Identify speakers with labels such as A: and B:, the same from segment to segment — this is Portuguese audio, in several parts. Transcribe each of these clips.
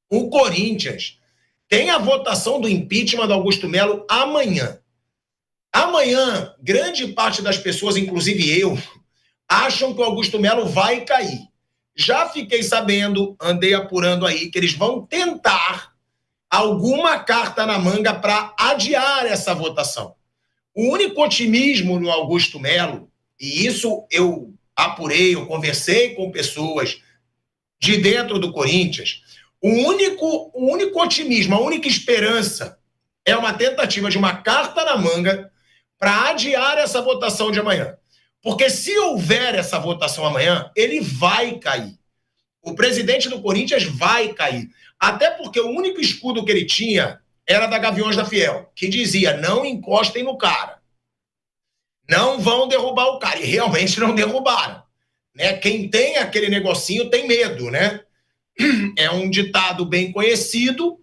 A: O Corinthians tem a votação do impeachment do Augusto Melo amanhã. Amanhã, grande parte das pessoas, inclusive eu, acham que o Augusto Melo vai cair. Já fiquei sabendo, andei apurando aí, que eles vão tentar alguma carta na manga para adiar essa votação. O único otimismo no Augusto Melo, e isso eu apurei, eu conversei com pessoas de dentro do Corinthians, o único otimismo, a única esperança é uma tentativa de uma carta na manga para adiar essa votação de amanhã. Porque se houver essa votação amanhã, ele vai cair. O presidente do Corinthians vai cair. Até porque o único escudo que ele tinha era da Gaviões da Fiel, que dizia, não encostem no cara. Não vão derrubar o cara. E realmente não derrubaram. Né? Quem tem aquele negocinho tem medo, né? É um ditado bem conhecido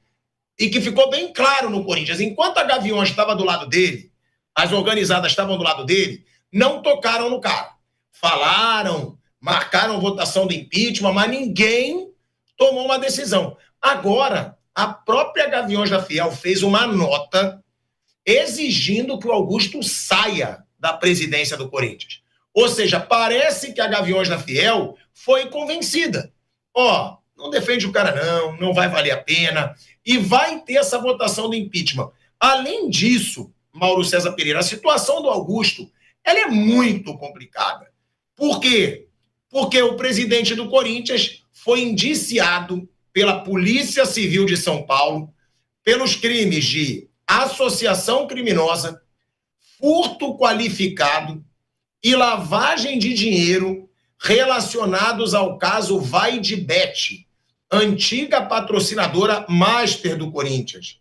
A: e que ficou bem claro no Corinthians. Enquanto a Gaviões estava do lado dele, as organizadas estavam do lado dele, não tocaram no cara. Falaram, marcaram votação do impeachment, mas ninguém tomou uma decisão. Agora, a própria Gaviões da Fiel fez uma nota exigindo que o Augusto saia da presidência do Corinthians. Ou seja, parece que a Gaviões da Fiel foi convencida. Ó, não defende o cara não vai valer a pena, e vai ter essa votação do impeachment. Além disso, Mauro César Pereira, a situação do Augusto, ela é muito complicada. Por quê? Porque o presidente do Corinthians foi indiciado pela Polícia Civil de São Paulo pelos crimes de associação criminosa, furto qualificado e lavagem de dinheiro relacionados ao caso Vai de Bet, antiga patrocinadora master do Corinthians.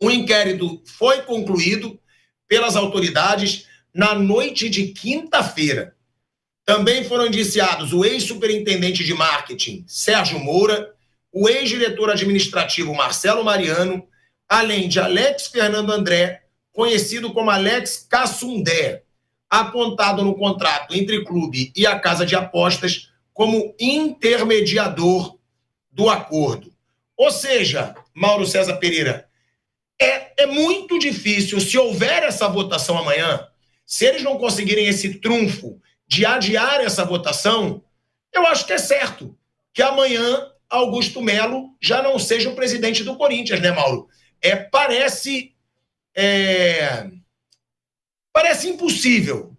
A: O inquérito foi concluído pelas autoridades na noite de quinta-feira. Também foram indiciados o ex-superintendente de marketing, Sérgio Moura, o ex-diretor administrativo, Marcelo Mariano, além de Alex Fernando André, conhecido como Alex Cassundé, apontado no contrato entre o clube e a casa de apostas como intermediador do acordo. Ou seja, Mauro César Pereira, é muito difícil, se houver essa votação amanhã, se eles não conseguirem esse trunfo de adiar essa votação, eu acho que é certo que amanhã Augusto Melo já não seja o presidente do Corinthians, né, Mauro? Parece impossível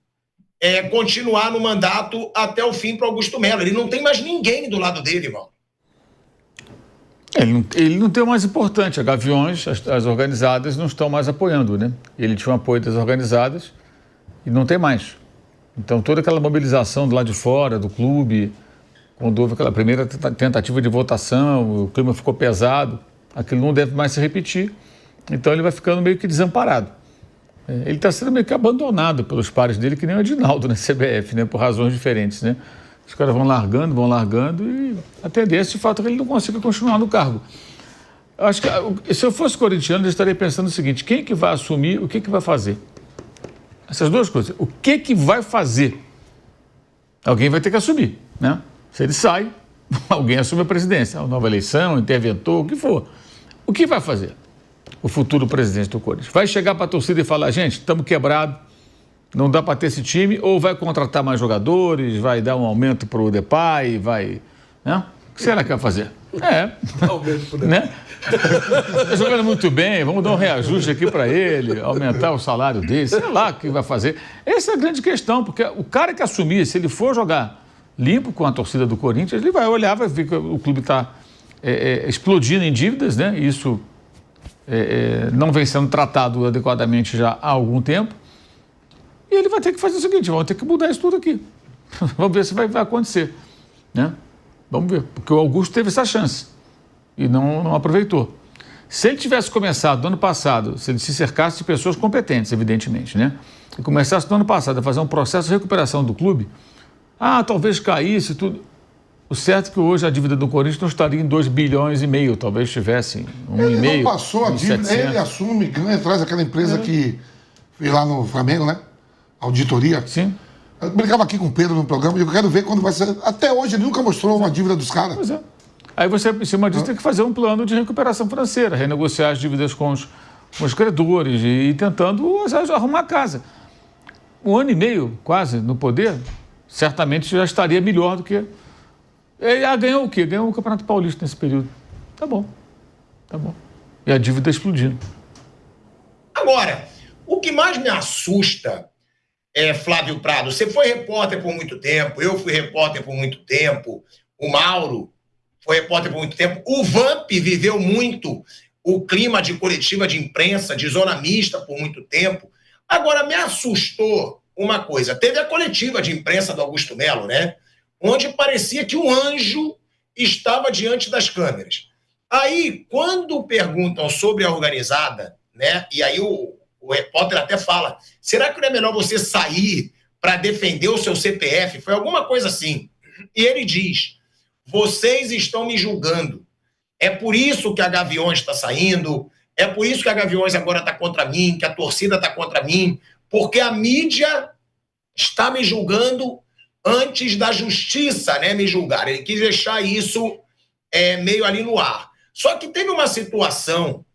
A: continuar no mandato até o fim para Augusto Melo. Ele não tem mais ninguém do lado dele, Mauro.
B: Ele não tem o mais importante. A Gaviões, as organizadas, não estão mais apoiando, né? Ele tinha o apoio das organizadas e não tem mais. Então, toda aquela mobilização do lado de fora, do clube, quando houve aquela primeira tentativa de votação, o clima ficou pesado, aquilo não deve mais se repetir. Então, ele vai ficando meio que desamparado. Ele está sendo meio que abandonado pelos pares dele, que nem o Edinaldo na CBF, né? Por razões diferentes, né? Os caras vão largando e a tendência, de fato, é que ele não consiga continuar no cargo. Eu acho que, se eu fosse corintiano, eu estaria pensando o seguinte: quem que vai assumir, o que vai fazer? Essas duas coisas. O que vai fazer? Alguém vai ter que assumir, né? Se ele sai, alguém assume a presidência. A nova eleição, interventor, o que for. O que vai fazer o futuro presidente do Corinthians? Vai chegar para a torcida e falar, gente, estamos quebrados, não dá para ter esse time, ou vai contratar mais jogadores, vai dar um aumento para o Depay, vai... Né? O que será que vai fazer?
C: Aumento para o Depay.
B: Né? Está jogando muito bem, vamos dar um reajuste aqui para ele, aumentar o salário dele, sei lá o que vai fazer. Essa é a grande questão, porque o cara que assumir, se ele for jogar limpo com a torcida do Corinthians, ele vai olhar, vai ver que o clube está explodindo em dívidas, né? Isso não vem sendo tratado adequadamente já há algum tempo. E ele vai ter que fazer o seguinte, vamos ter que mudar isso tudo aqui. Vamos ver se vai acontecer, né? Vamos ver, porque o Augusto teve essa chance e não aproveitou. Se ele tivesse começado no ano passado, se ele se cercasse de pessoas competentes, evidentemente, né? E começasse no ano passado a fazer um processo de recuperação do clube, talvez caísse tudo. O certo é que hoje a dívida do Corinthians não estaria em 2,5 bilhões, talvez estivesse em 1,5.
C: Ele não passou a dívida, ele assume, ganha, traz aquela empresa que fez lá no Flamengo, né? Auditoria.
B: Sim.
C: Eu brincava aqui com o Pedro no programa e eu quero ver quando vai ser. Até hoje ele nunca mostrou uma dívida dos caras.
B: Pois é. Aí você, em cima disso, tem que fazer um plano de recuperação financeira, renegociar as dívidas com os credores e ir tentando arrumar a casa. 1 ano e meio, quase, no poder, certamente já estaria melhor do que... Ele ganhou o quê? Ganhou o Campeonato Paulista nesse período. Tá bom. E a dívida explodindo.
A: Agora, o que mais me assusta, Flávio Prado, você foi repórter por muito tempo, eu fui repórter por muito tempo, o Mauro foi repórter por muito tempo, o Vamp viveu muito o clima de coletiva de imprensa, de zona mista por muito tempo. Agora, me assustou uma coisa, teve a coletiva de imprensa do Augusto Melo, né? Onde parecia que um anjo estava diante das câmeras. Aí, quando perguntam sobre a organizada, né? E aí o repórter até fala, será que não é melhor você sair para defender o seu CPF? Foi alguma coisa assim. E ele diz, vocês estão me julgando. É por isso que a Gaviões está saindo, é por isso que a Gaviões agora está contra mim, que a torcida está contra mim, porque a mídia está me julgando antes da justiça, né, me julgar. Ele quis deixar isso meio ali no ar. Só que teve uma situação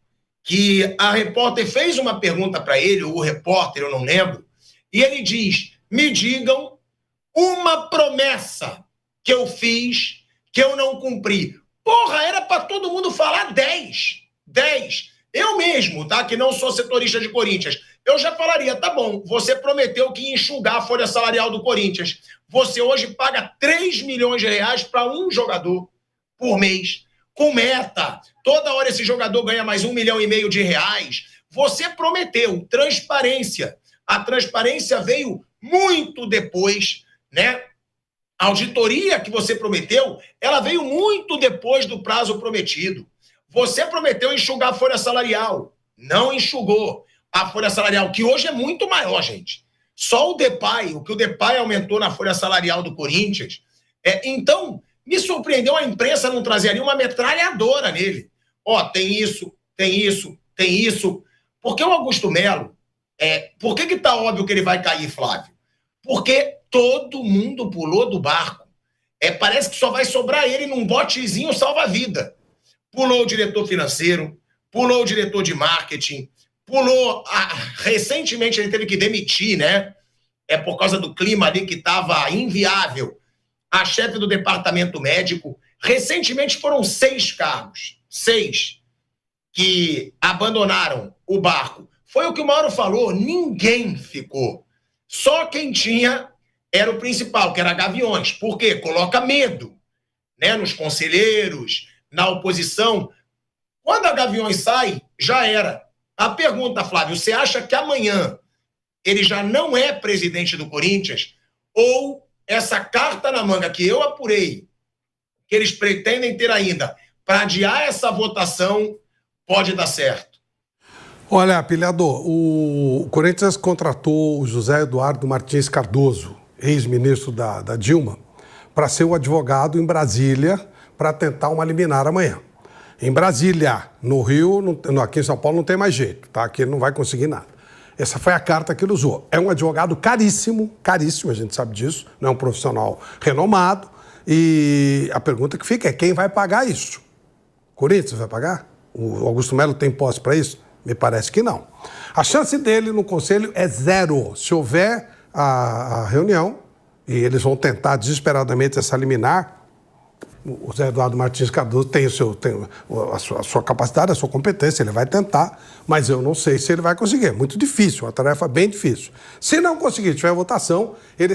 A: que a repórter fez uma pergunta para ele, ou o repórter, eu não lembro, e ele diz, me digam uma promessa que eu fiz que eu não cumpri. Porra, era para todo mundo falar 10. 10. Eu mesmo, tá, que não sou setorista de Corinthians, eu já falaria, tá bom, você prometeu que ia enxugar a folha salarial do Corinthians. Você hoje paga 3 milhões de reais para um jogador por mês, com meta. Toda hora esse jogador ganha mais 1,5 milhão de reais. Você prometeu transparência. A transparência veio muito depois, né? A auditoria que você prometeu, ela veio muito depois do prazo prometido. Você prometeu enxugar a folha salarial. Não enxugou a folha salarial, que hoje é muito maior, gente. Só o Depay, o que o Depay aumentou na folha salarial do Corinthians. Então, me surpreendeu a imprensa não trazer ali uma metralhadora nele. Ó, tem isso, tem isso, tem isso. Porque o Augusto Melo, por que tá óbvio que ele vai cair, Flávio? Porque todo mundo pulou do barco. Parece que só vai sobrar ele num botezinho salva-vida. Pulou o diretor financeiro, pulou o diretor de marketing, pulou... recentemente ele teve que demitir, né? Por causa do clima ali que estava inviável. A chefe do departamento médico. Recentemente foram 6 cargos. 6 que abandonaram o barco. Foi o que o Mauro falou, ninguém ficou. Só quem tinha era o principal, que era Gaviões. Por quê? Coloca medo, né? Nos conselheiros, na oposição. Quando a Gaviões sai, já era. A pergunta, Flávio, você acha que amanhã ele já não é presidente do Corinthians? Ou essa carta na manga que eu apurei, que eles pretendem ter ainda, para adiar essa votação, pode dar certo?
D: Olha, Pilhador, o Corinthians contratou o José Eduardo Martins Cardoso, ex-ministro da Dilma, para ser o advogado em Brasília para tentar uma liminar amanhã. Em Brasília, no Rio, aqui em São Paulo não tem mais jeito, tá? Aqui ele não vai conseguir nada. Essa foi a carta que ele usou. É um advogado caríssimo, caríssimo, a gente sabe disso, não é um profissional renomado, e a pergunta que fica é quem vai pagar isso? Corinthians vai pagar? O Augusto Melo tem posse para isso? Me parece que não. A chance dele no conselho é 0. Se houver a reunião, e eles vão tentar desesperadamente essa liminar, o Zé Eduardo Martins Cardoso tem a sua capacidade, a sua competência, ele vai tentar, mas eu não sei se ele vai conseguir. É muito difícil, uma tarefa bem difícil. Se não conseguir, tiver votação, ele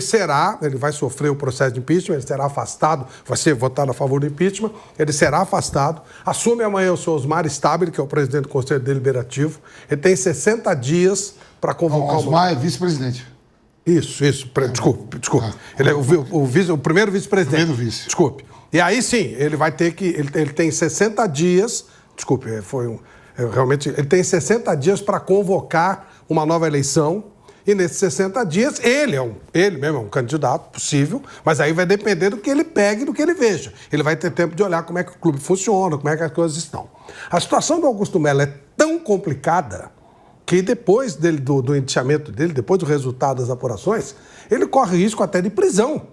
D: vai sofrer o processo de impeachment, ele será afastado, vai ser votado a favor do impeachment, ele será afastado, assume amanhã o seu Osmar Stabile, que é o presidente do Conselho Deliberativo, ele tem 60 dias para convocar...
C: Osmar é vice-presidente.
D: Isso, desculpe. Ele é o primeiro vice-presidente.
C: Primeiro vice.
D: Desculpe. E aí sim, ele vai ter que... Ele tem 60 dias... Desculpe, realmente... Ele tem 60 dias para convocar uma nova eleição. E nesses 60 dias, ele mesmo é um candidato possível, mas aí vai depender do que ele pegue e do que ele veja. Ele vai ter tempo de olhar como é que o clube funciona, como é que as coisas estão. A situação do Augusto Melo é tão complicada que depois do indiciamento dele, depois do resultado das apurações, ele corre risco até de prisão.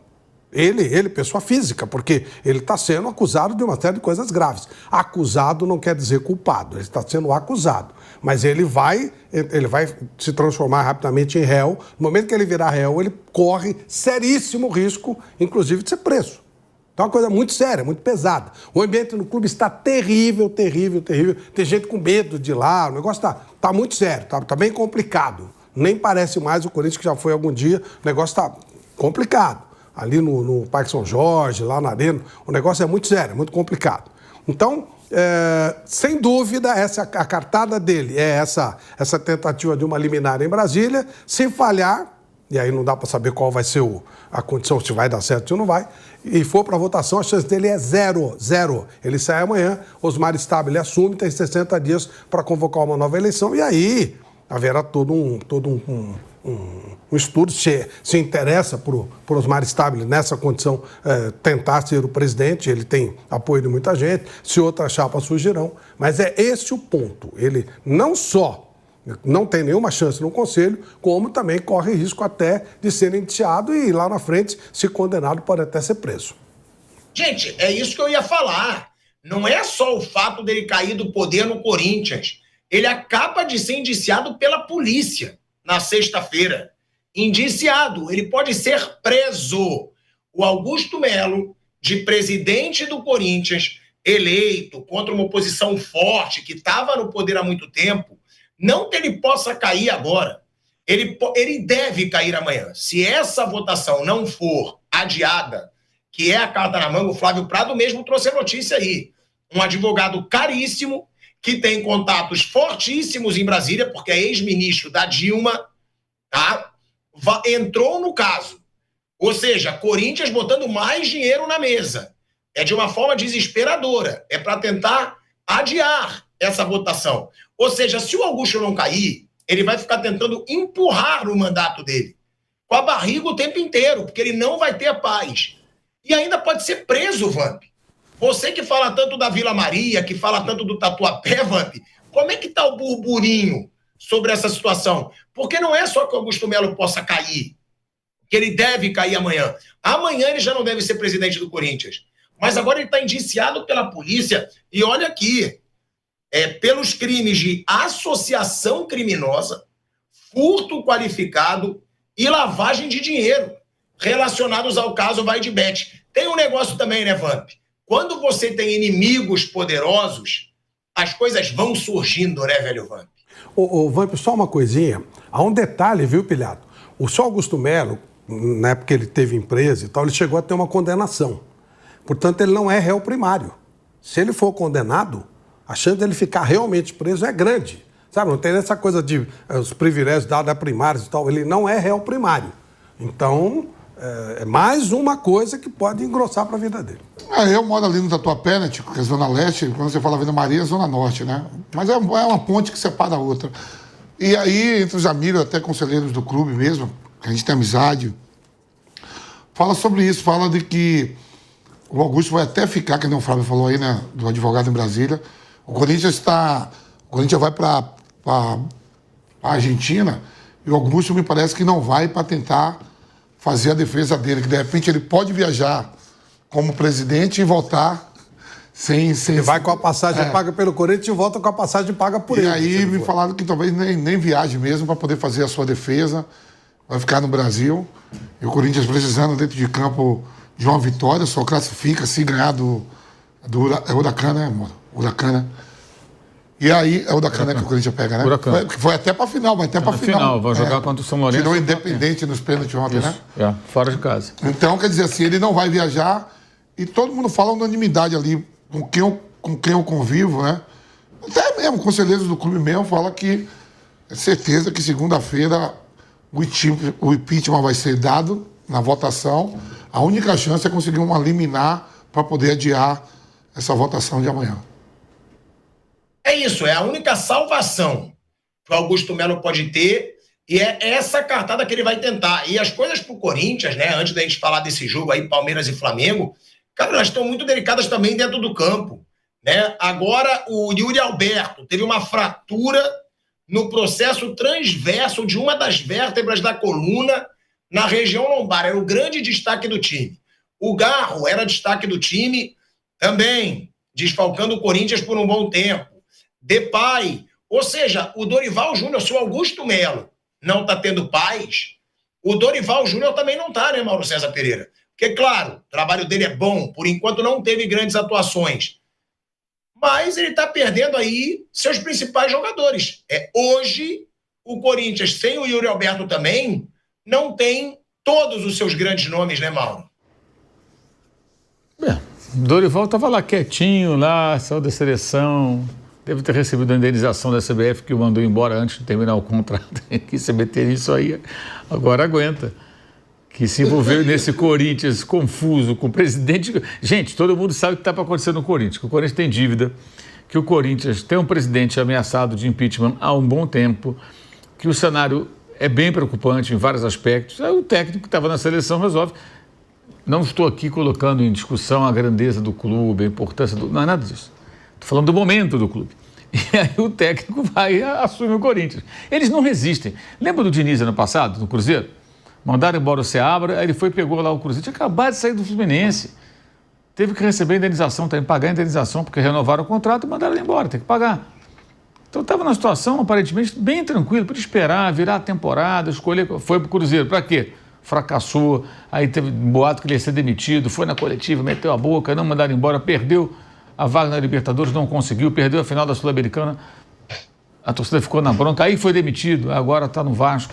D: Ele, pessoa física, porque ele está sendo acusado de uma série de coisas graves. Acusado não quer dizer culpado, ele está sendo acusado. Mas ele vai se transformar rapidamente em réu. No momento que ele virar réu, ele corre seríssimo risco, inclusive, de ser preso. Então é uma coisa muito séria, muito pesada. O ambiente no clube está terrível, terrível, terrível. Tem gente com medo de ir lá, o negócio está muito sério, está bem complicado. Nem parece mais o Corinthians que já foi algum dia, o negócio está complicado. Ali no Parque São Jorge, lá na Arena, o negócio é muito sério, muito complicado. Então, sem dúvida, a cartada dele é essa tentativa de uma liminar em Brasília. Se falhar, e aí não dá para saber qual vai ser a condição, se vai dar certo ou não vai, e for para votação, a chance dele é zero. Ele sai amanhã, Osmar Stabile assume, tem 60 dias para convocar uma nova eleição, e aí haverá todo um estudo se interessa por Osmar Stabile nessa condição tentar ser o presidente. Ele tem apoio de muita gente, se outras chapas surgirão, mas é esse o ponto. Ele não só não tem nenhuma chance no Conselho, como também corre risco até de ser indiciado e lá na frente, se condenado, pode até ser preso.
A: Gente, é isso que eu ia falar. Não é só o fato dele cair do poder no Corinthians. Ele acaba de ser indiciado pela polícia na sexta-feira. Indiciado, ele pode ser preso. O Augusto Melo, de presidente do Corinthians, eleito contra uma oposição forte, que estava no poder há muito tempo, não que ele possa cair agora. Ele deve cair amanhã. Se essa votação não for adiada, que é a carta na manga, o Flávio Prado mesmo trouxe a notícia aí. Um advogado caríssimo, que tem contatos fortíssimos em Brasília, porque é ex-ministro da Dilma, tá? Entrou no caso. Ou seja, Corinthians botando mais dinheiro na mesa. É de uma forma desesperadora. É para tentar adiar essa votação. Ou seja, se o Augusto não cair, ele vai ficar tentando empurrar o mandato dele com a barriga o tempo inteiro, porque ele não vai ter a paz. E ainda pode ser preso, Vamp. Você que fala tanto da Vila Maria, que fala tanto do Tatuapé, Vamp, como é que está o burburinho sobre essa situação? Porque não é só que o Augusto Melo possa cair, que ele deve cair amanhã. Amanhã ele já não deve ser presidente do Corinthians. Mas agora ele está indiciado pela polícia. E olha aqui, pelos crimes de associação criminosa, furto qualificado e lavagem de dinheiro relacionados ao caso Vai de Bet. Tem um negócio também, né, Vamp? Quando você tem inimigos poderosos, as coisas vão surgindo, né, velho Vamp?
D: Vamp, só uma coisinha. Há um detalhe, viu, Pilhado? O senhor Augusto Melo, na época que ele teve empresa e tal, ele chegou a ter uma condenação. Portanto, ele não é réu primário. Se ele for condenado, a chance dele ficar realmente preso é grande. Sabe, não tem essa coisa de os privilégios dados a primários e tal. Ele não é réu primário. Então, é mais uma coisa que pode engrossar para a vida dele.
C: Eu moro ali no Tatuapé, né, tipo, que é Zona Leste. Quando você fala Vila Maria, é Zona Norte, né? Mas é uma ponte que separa a outra. E aí, entre os amigos, até conselheiros do clube mesmo, que a gente tem amizade, fala sobre isso, fala de que o Augusto vai até ficar, que nem o Flávio falou aí, né, do advogado em Brasília. O Corinthians vai para a Argentina e o Augusto me parece que não vai para tentar fazer a defesa dele, que de repente ele pode viajar como presidente e voltar sem...
D: Ele vai com a passagem paga pelo Corinthians e volta com a passagem paga por ele.
C: E aí me falaram que talvez nem viaje mesmo para poder fazer a sua defesa, vai ficar no Brasil. E o Corinthians precisando dentro de campo de uma vitória, só classifica se ganhar do Huracan, né, amor? Huracan, né? E aí, é o Huracan, né, que o Corinthians pega, né? Foi até pra final, vai até pra final.
B: Vai jogar contra o São Lourenço.
C: Tirou Independente nos pênaltis ontem, né?
B: Fora de casa.
C: Então, quer dizer assim, ele não vai viajar e todo mundo fala unanimidade ali, com quem eu convivo, né? Até mesmo, conselheiros do clube mesmo falam que é certeza que segunda-feira o impeachment vai ser dado na votação. A única chance é conseguir uma liminar para poder adiar essa votação de amanhã.
A: É isso, é a única salvação que o Augusto Melo pode ter e é essa cartada que ele vai tentar. E as coisas pro Corinthians, né, antes da gente falar desse jogo aí, Palmeiras e Flamengo, cara, elas estão muito delicadas também dentro do campo, né? Agora o Yuri Alberto teve uma fratura no processo transverso de uma das vértebras da coluna na região lombar. Era o grande destaque do time. O Garro era destaque do time também, desfalcando o Corinthians por um bom tempo. Depay, ou seja, o Dorival Júnior, se o Augusto Melo não está tendo paz, o Dorival Júnior também não está, né, Mauro César Pereira? Porque, claro, o trabalho dele é bom, por enquanto não teve grandes atuações, mas ele está perdendo aí seus principais jogadores. Hoje, o Corinthians, sem o Yuri Alberto também, não tem todos os seus grandes nomes, né, Mauro?
B: Dorival estava lá quietinho, lá, saiu da seleção, deve ter recebido a indenização da CBF que o mandou embora antes de terminar o contrato. Quis se meter nisso aí, agora aguenta. Que se envolveu nesse Corinthians confuso com o presidente. Gente, todo mundo sabe o que está para acontecer no Corinthians, que o Corinthians tem dívida, que o Corinthians tem um presidente ameaçado de impeachment há um bom tempo, que o cenário é bem preocupante em vários aspectos. Aí o técnico que estava na seleção resolve. Não estou aqui colocando em discussão a grandeza do clube, a importância do... Não é nada disso. Estou falando do momento do clube. E aí o técnico vai e assume o Corinthians. Eles não resistem. Lembra do Diniz ano passado, no Cruzeiro? Mandaram embora o Seabra, aí ele foi e pegou lá o Cruzeiro. Tinha acabado de sair do Fluminense. Teve que receber a indenização, tem que pagar a indenização, porque renovaram o contrato e mandaram ele embora, tem que pagar. Então estava numa situação aparentemente bem tranquila, podia esperar, virar a temporada, escolher. Foi para o Cruzeiro, para quê? Fracassou, aí teve um boato que ele ia ser demitido, foi na coletiva, meteu a boca, não mandaram embora, perdeu a vaga na Libertadores, não conseguiu, perdeu a final da Sul-Americana, a torcida ficou na bronca, aí foi demitido, agora está no Vasco.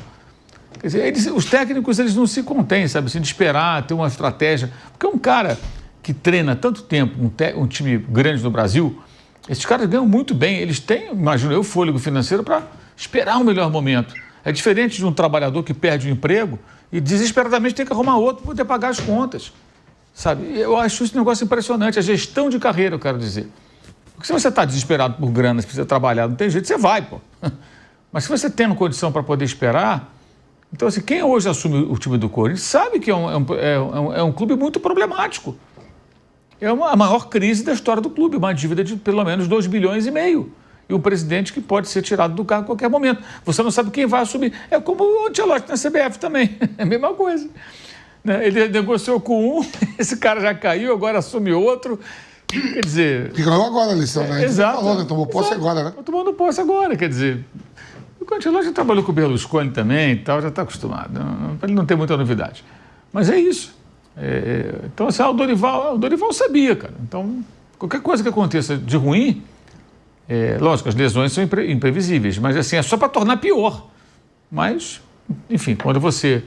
B: Quer dizer, os técnicos eles não se contêm, sabe, assim, de esperar, ter uma estratégia, porque um cara que treina tanto tempo um time grande no Brasil, esses caras ganham muito bem, eles têm, imagino eu, fôlego financeiro para esperar um melhor momento. É diferente de um trabalhador que perde o emprego e desesperadamente tem que arrumar outro para poder pagar as contas, sabe? Eu acho isso um negócio impressionante, a gestão de carreira, eu quero dizer. Porque se você está desesperado por grana, se precisa trabalhar, não tem jeito, você vai, pô. Mas se você tem condição para poder esperar, então assim, quem hoje assume o time do Corinthians sabe que é um clube muito problemático. É a maior crise da história do clube, uma dívida de pelo menos 2,5 bilhões. E um presidente que pode ser tirado do cargo a qualquer momento. Você não sabe quem vai assumir. É como o Ancelotti na CBF também. É a mesma coisa. Ele negociou com um, esse cara já caiu, agora assume outro. Quer dizer...
C: Que ganhou agora a lição, né?
B: Exato.
C: Falou, né? Tomou posse agora, né?
B: Tomando posse agora, quer dizer... O Ancelotti já trabalhou com o Berlusconi também e tal, já está acostumado. Ele não tem muita novidade. Mas é isso. Então, assim, o Dorival sabia, cara. Então, qualquer coisa que aconteça de ruim... lógico, as lesões são imprevisíveis, mas assim, é só para tornar pior. Mas, enfim, quando você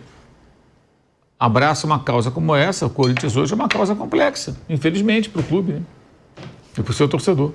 B: abraça uma causa como essa, o Corinthians hoje é uma causa complexa, infelizmente, para o clube, né? E para o seu torcedor.